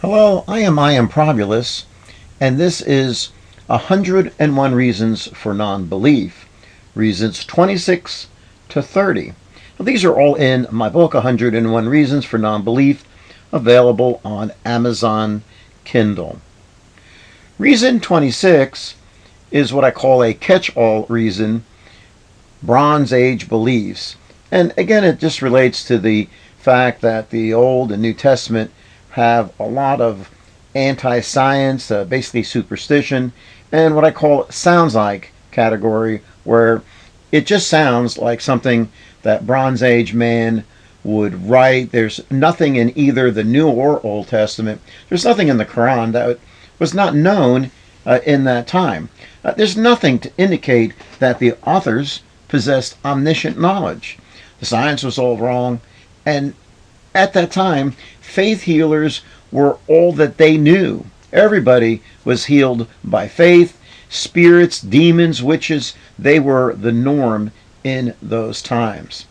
Hello, I am Probulus, and this is 101 Reasons for Non-Belief, reasons 26 to 30. Now, these are all in my book, 101 Reasons for Non-Belief, available on Amazon Kindle. Reason 26 is what I call a catch-all reason, Bronze Age beliefs. And again, it just relates to the fact that the Old and New Testament have a lot of anti-science, basically superstition, and what I call sounds like category, where it just sounds like something that Bronze Age man would write. There's nothing in either the New or Old Testament. There's nothing in the Quran that was not known in that time. There's nothing to indicate that the authors possessed omniscient knowledge. The science was all wrong, and at that time, faith healers were all that they knew. Everybody was healed by faith. Spirits, demons, witches, they were the norm in those times.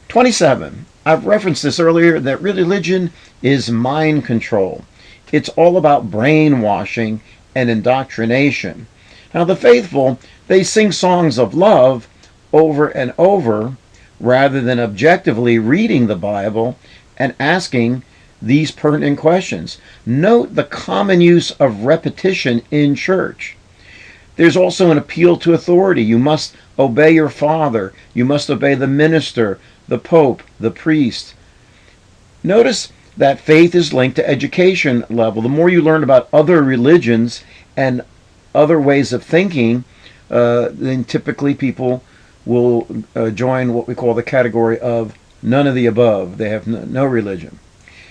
27. I've referenced this earlier, that religion is mind control. It's all about brainwashing and indoctrination. Now, the faithful, they sing songs of love over and over, rather than objectively reading the Bible and asking these pertinent questions. Note the common use of repetition in church. There's also an appeal to authority. You must obey your father. You must obey the minister, the pope, the priest. Notice that faith is linked to education level. The more you learn about other religions and other ways of thinking, then typically people will join what we call the category of none of the above. They have no religion.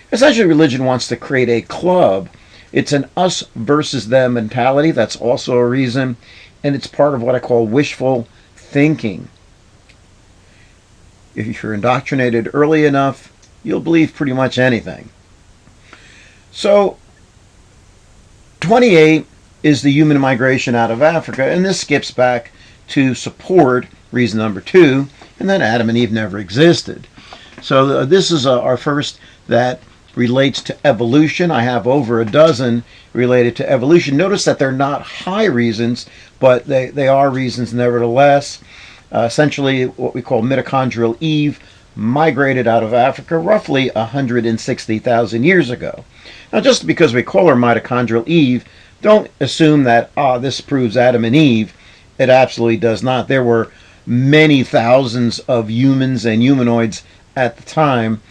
Essentially, religion wants to create a club. It's an us versus them mentality. That's also a reason, and it's part of what I call wishful thinking. If you're indoctrinated early enough, you'll believe pretty much anything. So, 28 is the human migration out of Africa, and this skips back to support reason number 2, and that Adam and Eve never existed. So this is our first that relates to evolution. I have over a dozen related to evolution. Notice that they're not high reasons, but they are reasons nevertheless. Essentially, what we call mitochondrial Eve migrated out of Africa roughly 160,000 years ago. Now, just because we call her mitochondrial Eve, don't assume that, this proves Adam and Eve. It absolutely does not. There were many thousands of humans and humanoids at the time,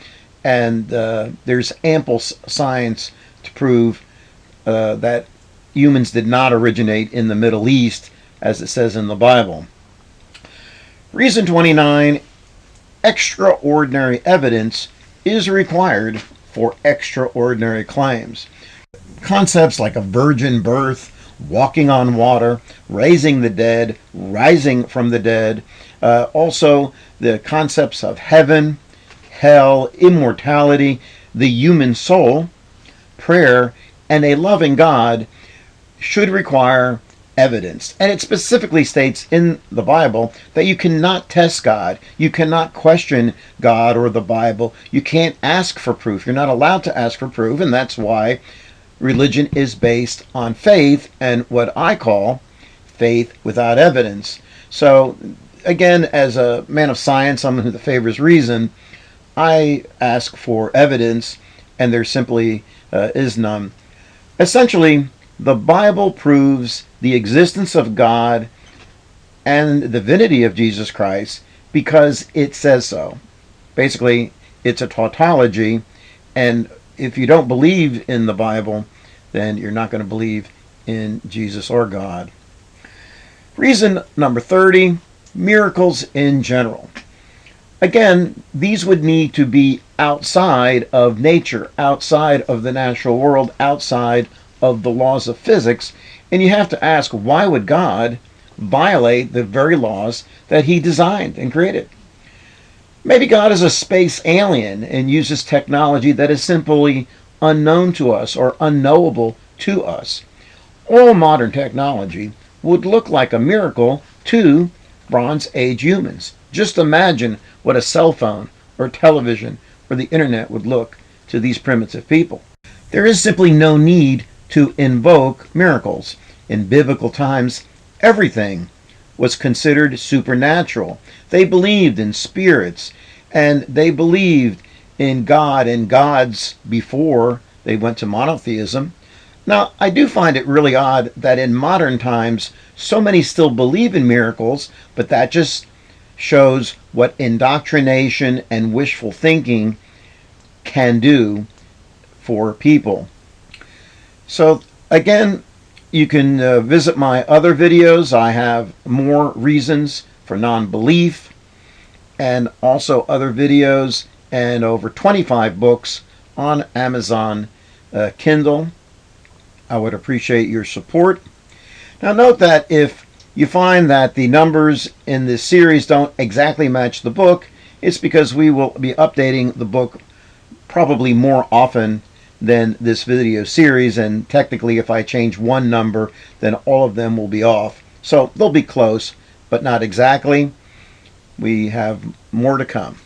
and there's ample science to prove that humans did not originate in the Middle East, as it says in the Bible. Reason 29, extraordinary evidence is required for extraordinary claims. Concepts like a virgin birth, walking on water, raising the dead, rising from the dead. Also, the concepts of heaven, hell, immortality, the human soul, prayer, and a loving God should require evidence. And it specifically states in the Bible that you cannot test God. You cannot question God or the Bible. You can't ask for proof. You're not allowed to ask for proof, and that's why religion is based on faith and what I call faith without evidence. So, again, as a man of science, someone who favors reason, I ask for evidence, and there simply is none. Essentially, the Bible proves the existence of God and the divinity of Jesus Christ because it says so. Basically, it's a tautology, and if you don't believe in the Bible, then you're not going to believe in Jesus or God. Reason number 30, miracles in general. Again, these would need to be outside of nature, outside of the natural world, outside of the laws of physics, and you have to ask, why would God violate the very laws that he designed and created? Maybe God is a space alien and uses technology that is simply unknown to us or unknowable to us. All modern technology would look like a miracle to Bronze Age humans. Just imagine what a cell phone or television or the internet would look to these primitive people. There is simply no need to invoke miracles. In biblical times, everything was considered supernatural. They believed in spirits, and they believed in God and gods before they went to monotheism. Now, I do find it really odd that in modern times, so many still believe in miracles, but that just shows what indoctrination and wishful thinking can do for people. So, again, you can visit my other videos. I have more reasons for non-belief, and also other videos and over 25 books on Amazon Kindle. I would appreciate your support. Now note that if you find that the numbers in this series don't exactly match the book, it's because we will be updating the book probably more often than this video series, and technically if I change one number, then all of them will be off. So they'll be close, but not exactly. We have more to come.